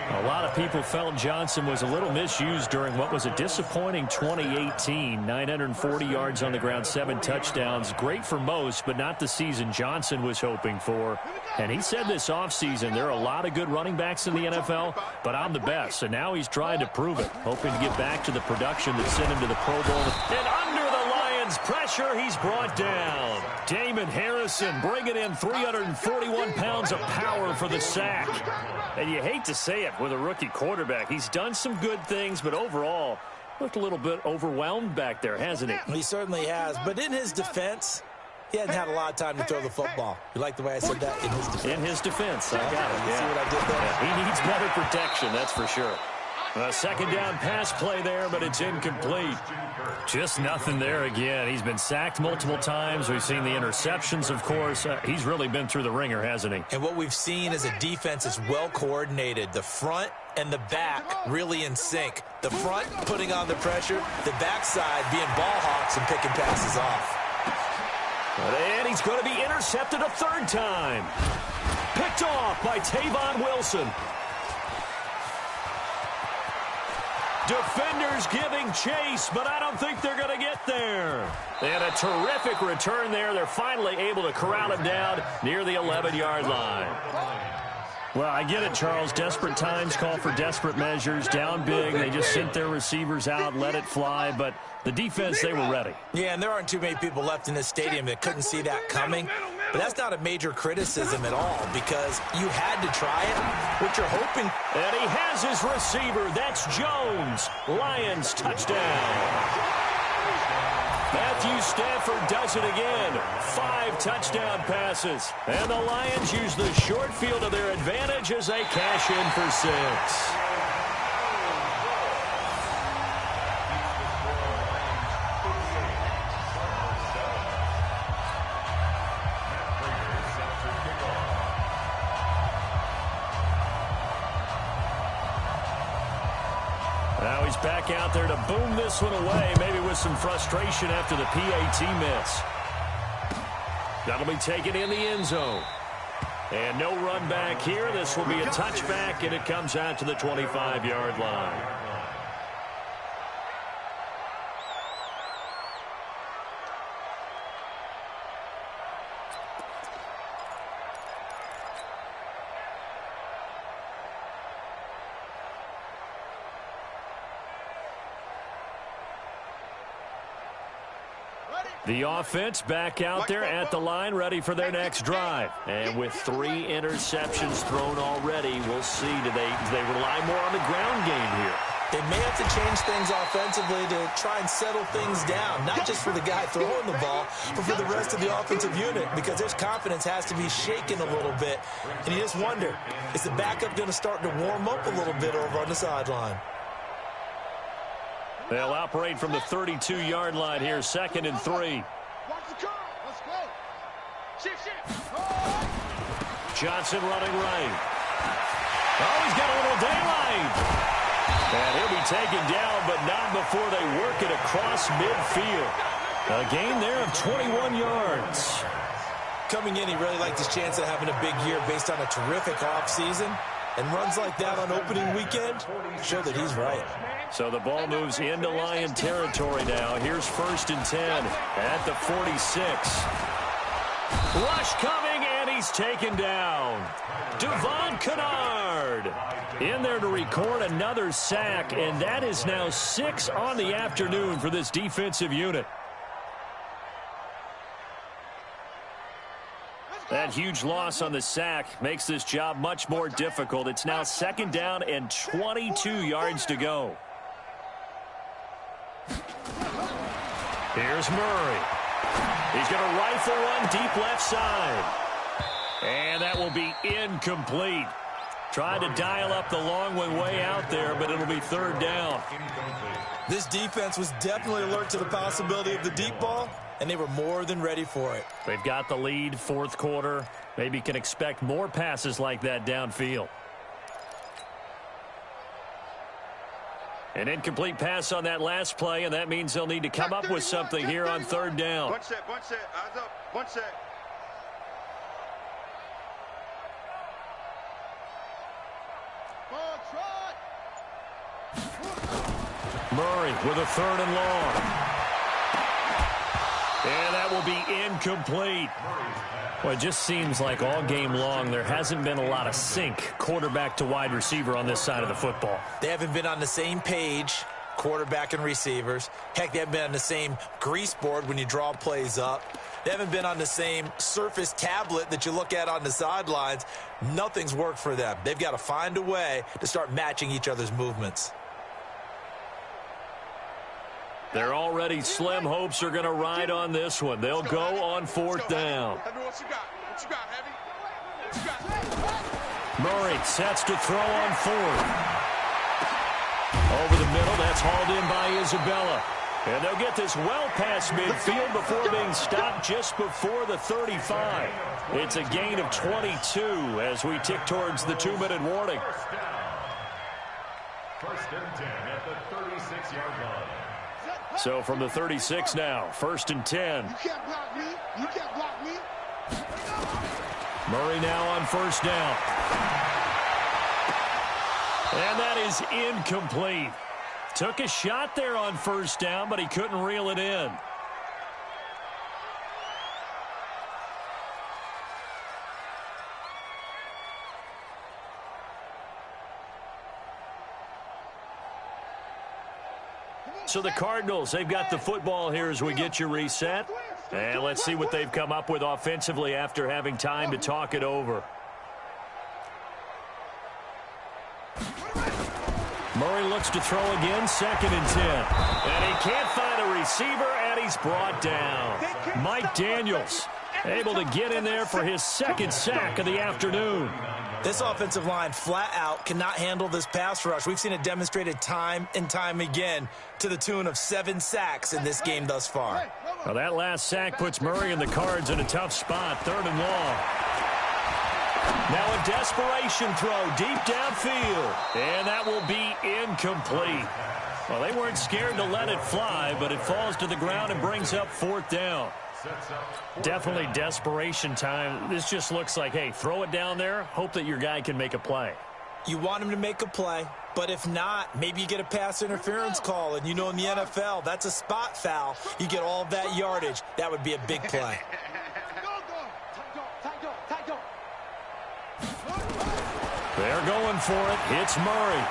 Speaker 1: A lot of people felt Johnson was a little misused during what was a disappointing 2018. 940 yards on the ground, 7 touchdowns. Great for most, but not the season Johnson was hoping for. And he said this offseason, there are a lot of good running backs in the NFL, but I'm the best. And now he's trying to prove it, hoping to get back to the production that sent him to the Pro Bowl. And under the Lions' pressure, he's brought down. Damon Harrison bringing in 341 pounds of power for the sack. And you hate to say it with a rookie quarterback. He's done some good things, but overall, looked a little bit overwhelmed back there, hasn't he?
Speaker 2: He certainly has. But in his defense, he hadn't had a lot of time to throw the football. You like the way I said that? In his defense.
Speaker 1: In his defense. I got it.
Speaker 2: You see what I did there?
Speaker 1: Yeah, he needs better protection, that's for sure. A 2nd down pass play there, but it's incomplete. Just nothing there again. He's been sacked multiple times. We've seen the interceptions, of course. He's really been through the ringer, hasn't he?
Speaker 2: And what we've seen is a defense that's well coordinated. The front and the back really in sync. The front putting on the pressure, the backside being ball hawks and picking passes off.
Speaker 1: And he's going to be intercepted a 3rd time. Picked off by Tavon Wilson. Defenders giving chase, but I don't think they're going to get there. And a terrific return there. They're finally able to corral him down near the 11-yard line. Well, I get it, Charles. Desperate times call for desperate measures. Down big, they just sent their receivers out, let it fly. But the defense, they were ready.
Speaker 2: Yeah, and there aren't too many people left in this stadium that couldn't see that coming. But that's not a major criticism at all because you had to try it. What you're hoping.
Speaker 1: And he has his receiver. That's Jones. Lions touchdown. Matthew Stafford does it again. 5 touchdown passes. And the Lions use the short field to their advantage as they cash in for 6. Now he's back out there to boom this one away, maybe with some frustration after the PAT miss. That'll be taken in the end zone. And no run back here. This will be a touchback, and it comes out to the 25-yard line. The offense back out there at the line, ready for their next drive. And with 3 interceptions thrown already, we'll see. Do they rely more on the ground game here?
Speaker 2: They may have to change things offensively to try and settle things down, not just for the guy throwing the ball, but for the rest of the offensive unit, because their confidence has to be shaken a little bit. And you just wonder, is the backup going to start to warm up a little bit over on the sideline?
Speaker 1: They'll operate from the 32-yard line here, 2nd and 3.
Speaker 3: Watch the curve. Let's go. Shift.
Speaker 1: Johnson running right. Oh, he's got a little daylight. And he'll be taken down, but not before they work it across midfield. A gain there of 21 yards.
Speaker 2: Coming in, he really liked his chance of having a big year based on a terrific offseason. And runs like that on opening weekend show that he's right.
Speaker 1: So the ball moves into Lion territory now. Here's 1st and 10 at the 46. Rush coming, and he's taken down. Devon Kennard in there to record another sack, and that is now 6 on the afternoon for this defensive unit. That huge loss on the sack makes this job much more difficult. It's now 2nd down and 22 yards to go. Here's Murray. He's going to rifle one deep left side. And that will be incomplete. Tried to dial up the long one way out there, but it'll be 3rd down.
Speaker 2: This defense was definitely alert to the possibility of the deep ball, and they were more than ready for it.
Speaker 1: They've got the lead, 4th quarter. Maybe can expect more passes like that downfield. An incomplete pass on that last play, and that means they'll need to come up with something here on 3rd down.
Speaker 3: Bunch set, eyes up, bunch set.
Speaker 1: Murray with a 3rd and long. And that will be incomplete. Well, it just seems like all game long there hasn't been a lot of sync quarterback to wide receiver on this side of the football.
Speaker 2: They haven't been on the same page, quarterback and receivers. Heck, they haven't been on the same grease board when you draw plays up. They haven't been on the same surface tablet that you look at on the sidelines. Nothing's worked for them. They've got to find a way to start matching each other's movements.
Speaker 1: Their already slim hopes are going to ride on this one. They'll go on 4th down.
Speaker 3: What you got? What you got, Heavy? What you got?
Speaker 1: Murray sets to throw on 4th. Over the middle, that's hauled in by Isabella. And they'll get this well past midfield before being stopped just before the 35. It's a gain of 22 as we tick towards the 2-minute warning.
Speaker 5: 1st and 10 at the 36-yard line.
Speaker 1: So from the 36 now, 1st and 10.
Speaker 3: You can't block me. You can't block me.
Speaker 1: Murray now on 1st down. And that is incomplete. Took a shot there on 1st down, but he couldn't reel it in. So the Cardinals, they've got the football here as we get you reset. And let's see what they've come up with offensively after having time to talk it over. Murray looks to throw again, 2nd and 10. And he can't find a receiver, and he's brought down. Mike Daniels able to get in there for his 2nd sack of the afternoon.
Speaker 2: This offensive line flat out cannot handle this pass rush. We've seen it demonstrated time and time again to the tune of 7 sacks in this game thus far.
Speaker 1: Well, that last sack puts Murray and the Cards in a tough spot, 3rd and long. Now a desperation throw deep downfield, and that will be incomplete. Well, they weren't scared to let it fly, but it falls to the ground and brings up 4th down. Definitely desperation time. This just looks like, hey, throw it down there, hope that your guy can make a play.
Speaker 2: You want him to make a play, but if not, maybe you get a pass interference call, and you know in the NFL, that's a spot foul. You get all of that yardage. That would be a big play.
Speaker 1: They're going for it. It's Murray.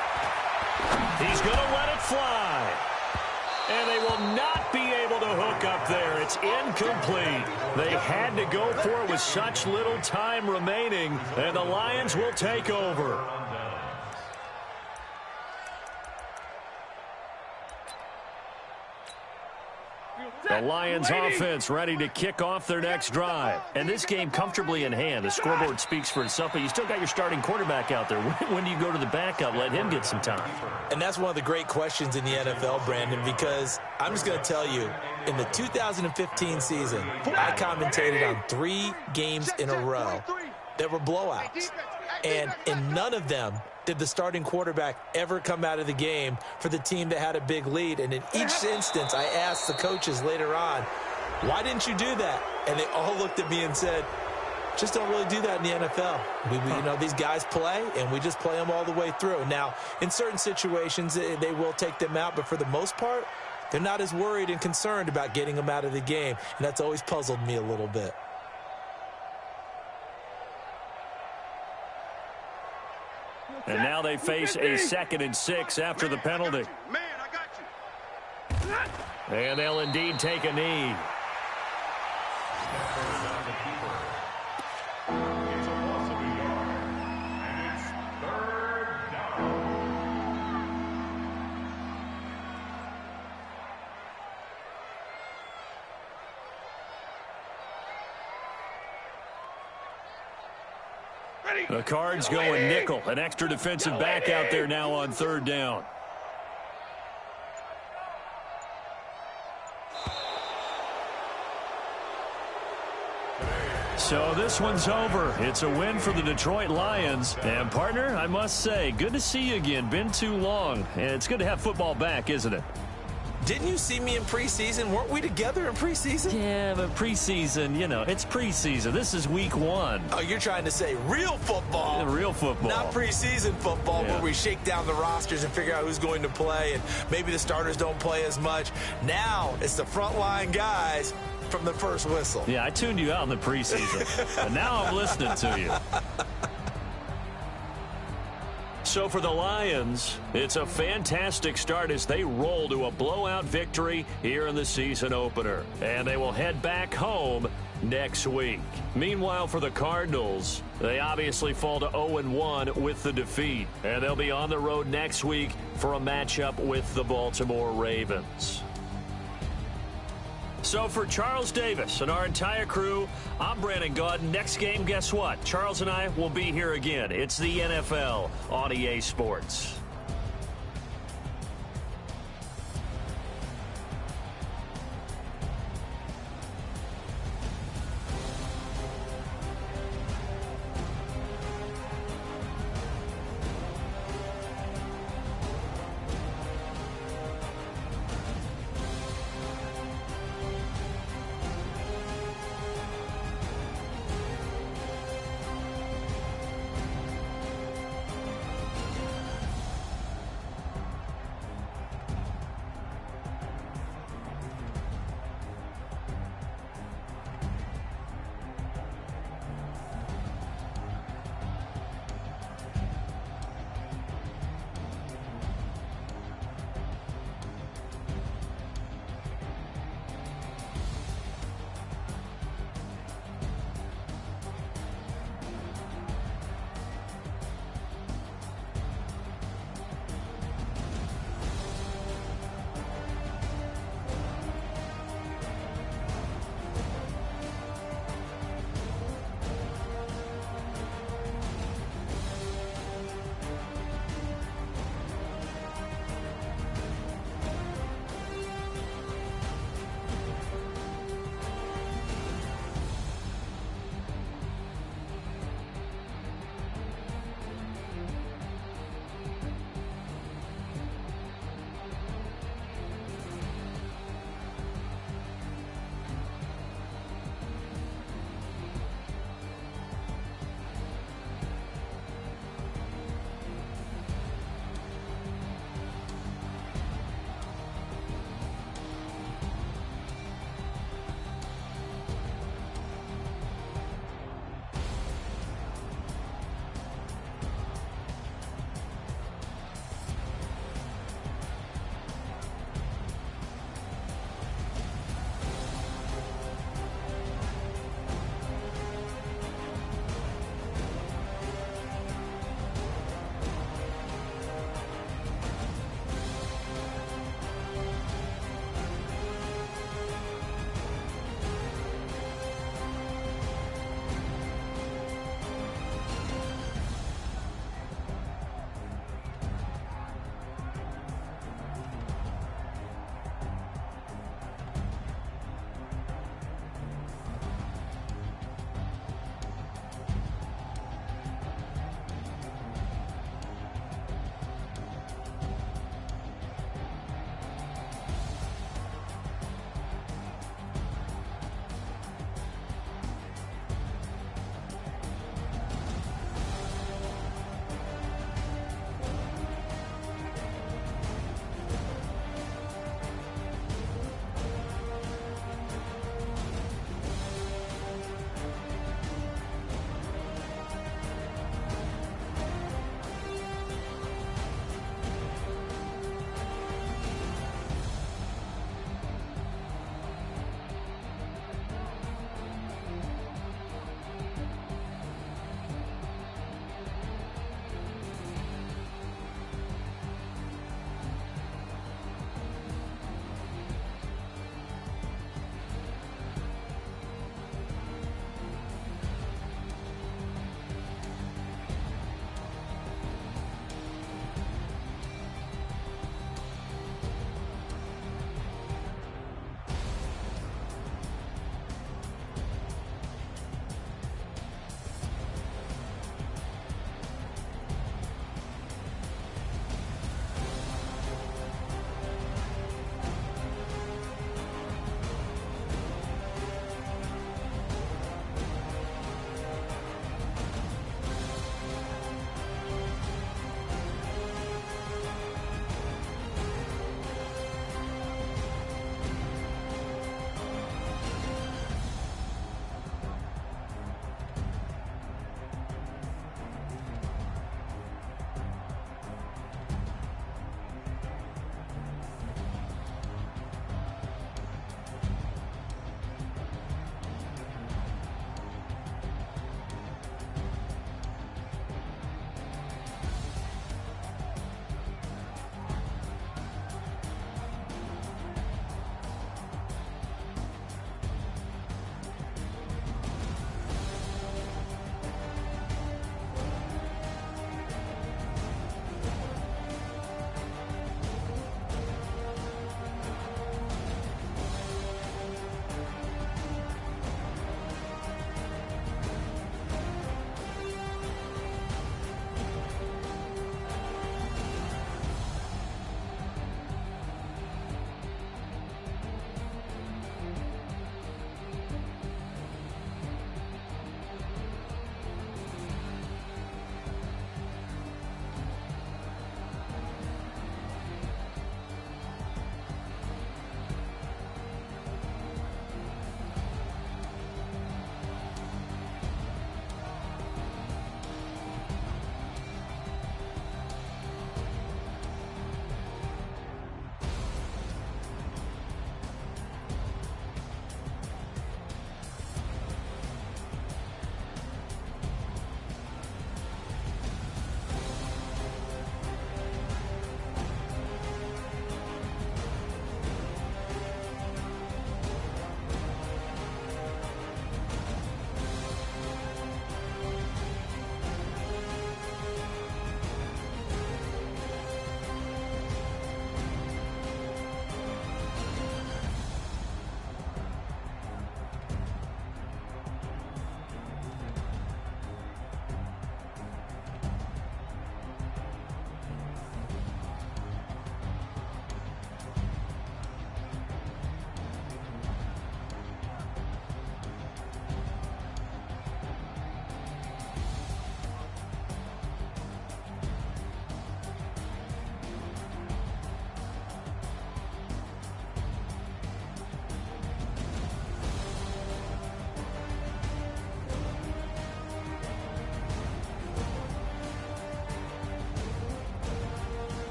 Speaker 1: He's going to let it fly. And they will not be able to hook up there. It's incomplete. They had to go for it with such little time remaining, and the Lions will take over. The Lions offense ready to kick off their next drive. And this game comfortably in hand. The scoreboard speaks for itself, but you still got your starting quarterback out there. When do you go to the backup? Let him get some time.
Speaker 2: And that's one of the great questions in the NFL, Brandon, because I'm just going to tell you, in the 2015 season, I commentated on 3 games in a row that were blowouts. And in none of them did the starting quarterback ever come out of the game for the team that had a big lead. And in each instance, I asked the coaches later on, why didn't you do that? And they all looked at me and said, just don't really do that in the NFL. You know, these guys play, and we just play them all the way through. Now, in certain situations, they will take them out, but for the most part, they're not as worried and concerned about getting them out of the game. And that's always puzzled me a little bit.
Speaker 1: And now they face a 2nd and 6 after the penalty.
Speaker 3: Man, I got you.
Speaker 1: And they'll indeed take a knee.
Speaker 5: It's a loss of a yard, and it's 3rd down.
Speaker 1: The Cards going nickel. An extra defensive back out there now on 3rd down. So this one's over. It's a win for the Detroit Lions. And, partner, I must say, good to see you again. Been too long. And it's good to have football back, isn't it?
Speaker 2: Didn't you see me in preseason? Weren't we together in preseason?
Speaker 1: Yeah, but preseason, you know, it's preseason. This is week 1.
Speaker 2: Oh, you're trying to say real football.
Speaker 1: Yeah, real football.
Speaker 2: Not preseason football,
Speaker 1: Yeah.
Speaker 2: where we shake down the rosters and figure out who's going to play, and maybe the starters don't play as much. Now it's the frontline guys from the first whistle.
Speaker 1: Yeah, I tuned you out in the preseason. But now I'm listening to you. So for the Lions, it's a fantastic start as they roll to a blowout victory here in the season opener. And they will head back home next week. Meanwhile, for the Cardinals, they obviously fall to 0-1 with the defeat. And they'll be on the road next week for a matchup with the Baltimore Ravens. So for Charles Davis and our entire crew, I'm Brandon Gaudin. Next game, guess what? Charles and I will be here again. It's the NFL on EA Sports.